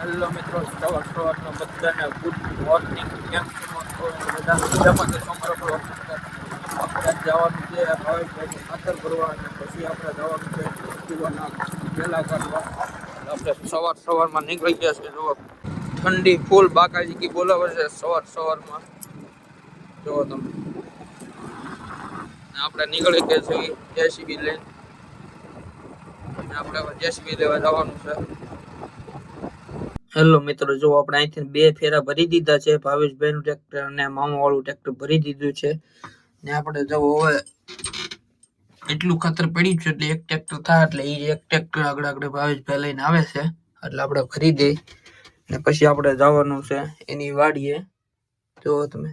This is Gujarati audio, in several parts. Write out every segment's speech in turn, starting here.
હેલો મિત્રો, સવારનો બધાને ગુડ મોર્નિંગ. કેમ છો બધા? મજામાં તો અમારો પણ આપણે જવાનું છે ભાવેશભાઈનું ખાતર ભરવા અને પછી આપણે જવાનું છે પીવાના વેલા કાઢવા. આપણે સવારમાં નીકળી ગયા છે. જો ઠંડી ફૂલ બાકાજી કી બોલાવે છે સવારમાં. જો તમે આપણે નીકળી ગયા છીએ જેસીબી લઈને. આપણે જેસીબી લેવા જવાનું છે. હેલો મિત્રો, જો આપણે અહીંથી 2 ફેરા ભરી દીધા છે. ભાવેશભાઈનું ટ્રેક્ટર અને મામા વાળું ટ્રેક્ટર ભરી દીધું છે ને આપણે જો હવે એટલું ખાતર પડ્યું છે એટલે એક ટ્રેક્ટર થાય એટલે એ એક ટ્રેક્ટર આગળ ભાવેશભાઈ લઈને આવે છે એટલે આપણે ભરી દઈ ને પછી આપણે જવાનું છે એની વાડીએ. જો તમે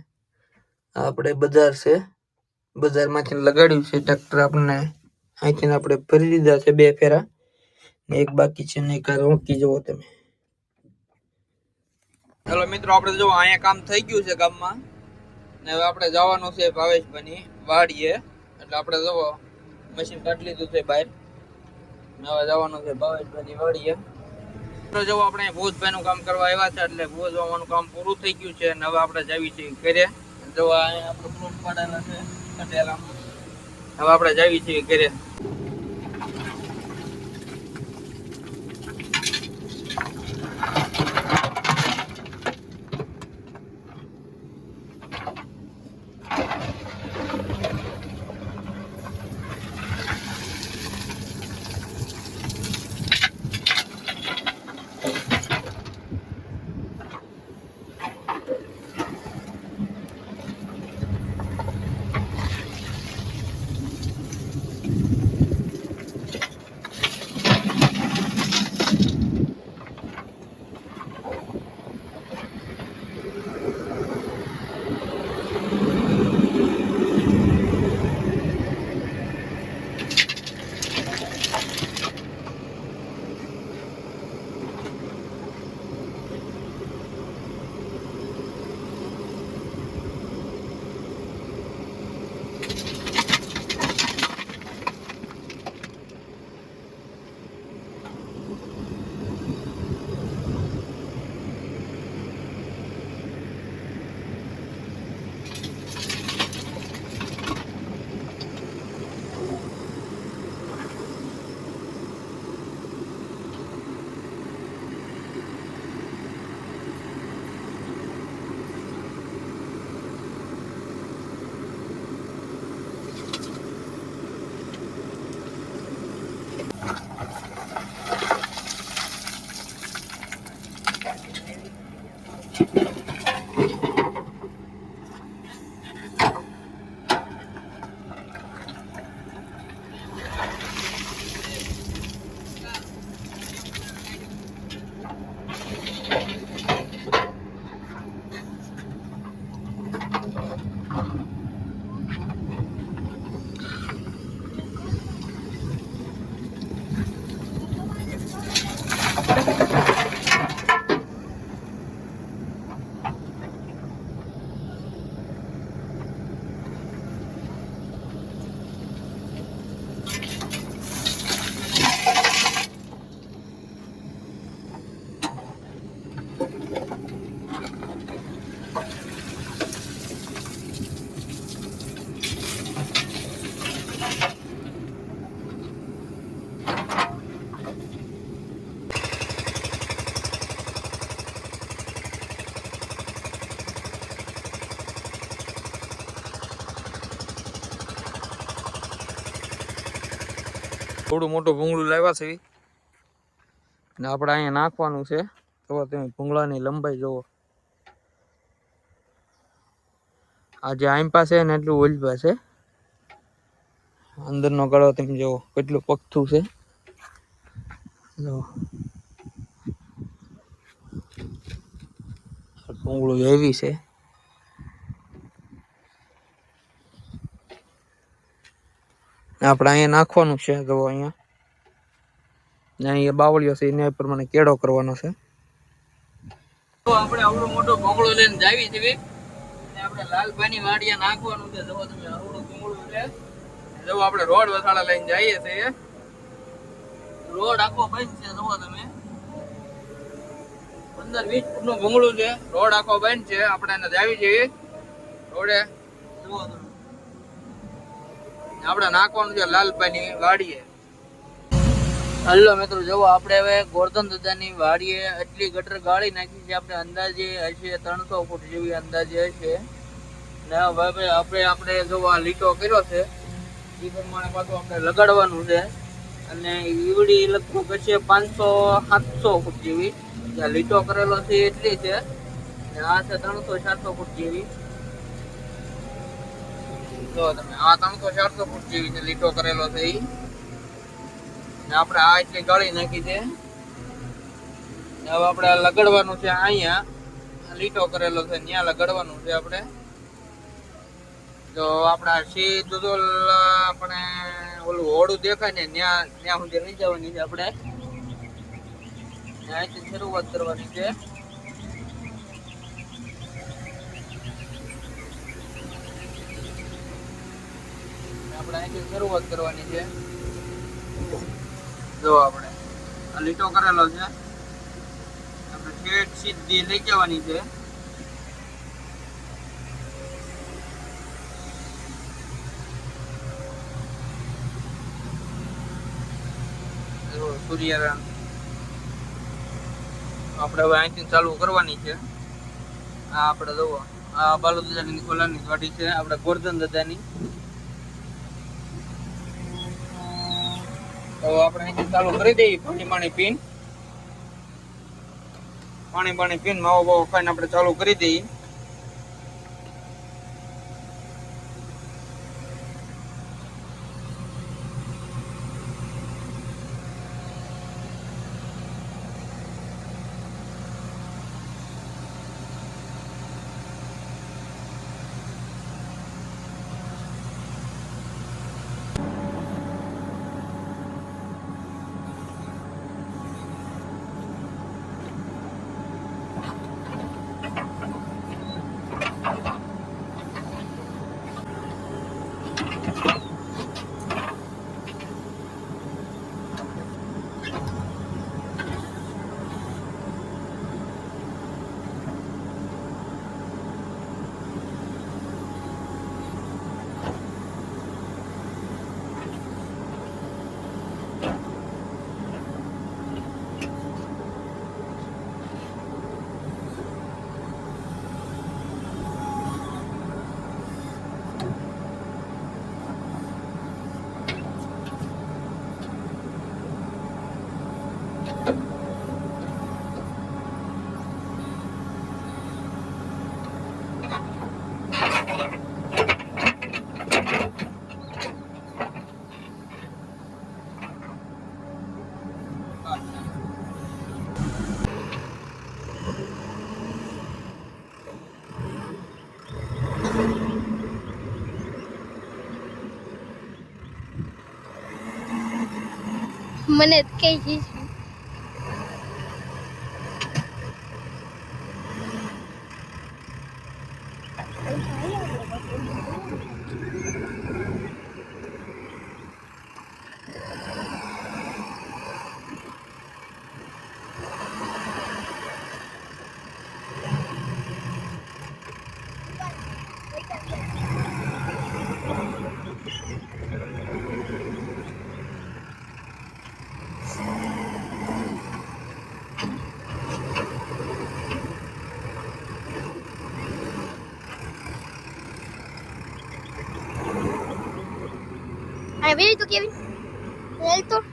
આપણે બજાર છે, બજારમાંથી લગાડ્યું છે ટ્રેક્ટર. આપણને અહીંથી આપણે ભરી દીધા છે 2 ફેરા ને એક બાકી છે ને એક રોકી. જુઓ તમે. ચલો મિત્રો, આપણે જો અહીંયા કામ થઈ ગયું છે ગામમાં ને હવે આપણે જવાનું છે ભાવેશભાઈની વાડીએ. એટલે આપણે જો મશીન કાઢી લીધું છે બહાર ને હવે જવાનું છે ભાવેશભાઈની વાડીએ. જો આપણે ભોજભાઈનું કામ કરવા આવ્યા છે એટલે ભોજ વાવવાનું કામ પૂરું થઈ ગયું છે અને હવે આપણે જઈએ છીએ ઘરે. જો અહીંયા આપણે પ્લોટ પાડેલા છે કટેલામાં. હવે આપણે જઈએ છીએ ઘરે. થોડું મોટું ભૂંગળું લાવ્યા છે ને આપણે અહીંયા નાખવાનું છે. તો તમે ભૂંગળાની લંબાઈ જુઓ. આ જે આઈમ પાસે ને એટલું ઓલપા છે. અંદરનો ગળો તમે જુઓ કેટલું પગથું છે. જો ભૂંગળું હેવી છે. આપણે અહીંયા નાખવાનું છે. જો અહીંયા બાવળીઓ છે એને પ્રમાણે કેળો કરવાનો છે. તો આપણે આવડો મોટો ભોંગળો લઈને જાવી છીએ અને આપણે લાલભાઈની વાડીએ નાખવાનું છે. જો તમે આવડું ભોંગળું છે. જો આપણે રોડ વસાડા લઈને જઈએ છીએ. રોડ આખો બંધ છે. જો તમે 15-20 ફૂટનું ભૂંગળું છે. રોડ આખો બંધ છે. આપણે એને જાવી જઈએ રોડે. આપણે નાખવાનું છે લાલભાઈની વાડીએ. હલો મિત્રો, જુઓ આપણે હવે ગોરધન દાદાની વાડીએ એટલી ગટર ગાળી નાખી છે. આપણે અંદાજે હશે 300 ફૂટ જેવી અંદાજે હશે. ને હવે આપણે જો આ લીટો કર્યો છે એ પ્રમાણે પાછું આપણે લગાડવાનું છે. અને ઈવડી લગભગ હશે 500-700 ફૂટ જેવી. જ્યાં લીટો કરેલો છે એટલી છે. ને આ છે 300-400 ફૂટ જેવી. જો તમે આ 300-400 ફૂટ જેવી છે લીટો કરેલો છે ઈ. ને આપણે આ એટલી ગાળી નાખી છે. હવે આપણે લગાડવાનું છે અહીંયા લીટો કરેલો છે ત્યાં લગાડવાનું છે આપણે. તો આપણા સીધું આપણે ઓલું હોડું દેખાય ને ત્યાં સુધી લઈ જવાની છે. આપણે અહીંથી શરૂઆત કરવાની છે. આપણે અહીંથી શરૂઆત કરવાની છે. જો આપણે આ લીટો કરેલો છે આપણે ઠેઠ સીધી લઈ જવાની છે. સૂર્યરામ આપણે હવે અહીંથી ચાલુ કરવાની છે. આ આપણે જુઓ આ બાલુ દાદાની ખોલાની વાડી છે. આપણે ગોરધન દાદાની. તો આપણે અહીંથી ચાલુ કરી દઈએ. પાણી પીન માવો બાવો ખાઈને આપણે ચાલુ કરી દઈએ. મને કઈ ચીજ a ver, ¿tú Kevin? ¿Alto?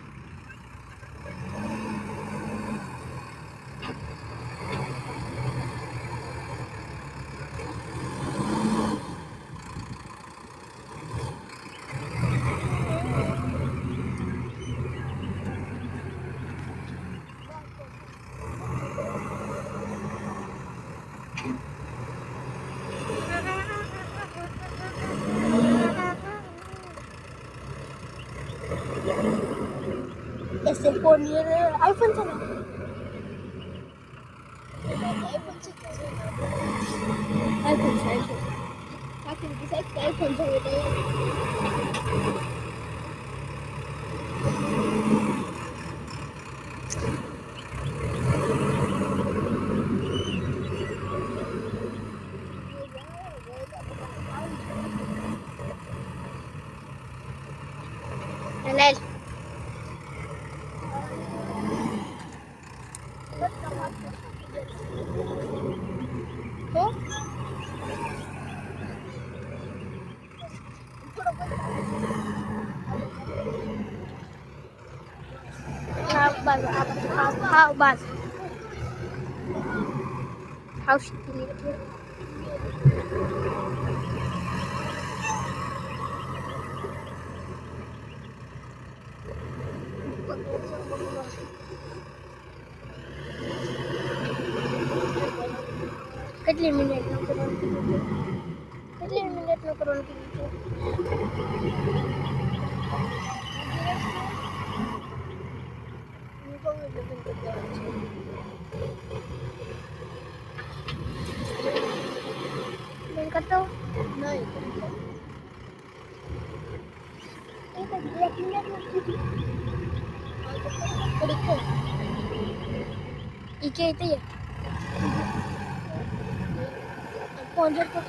Ese pone iPhone sana. iPhone se iPhone saya. Kakak bisa iPhone saya dia. હે હા બસ હાઉસ કેટલી મિનિટ નું કરવાનું કીધું છે? કેટલી મિનિટ નું કરવાનું કીધું છે? બંધ કરતો નહીં એક જ મિનિટ નું કીધું ઈ કે તે ફોન જો તો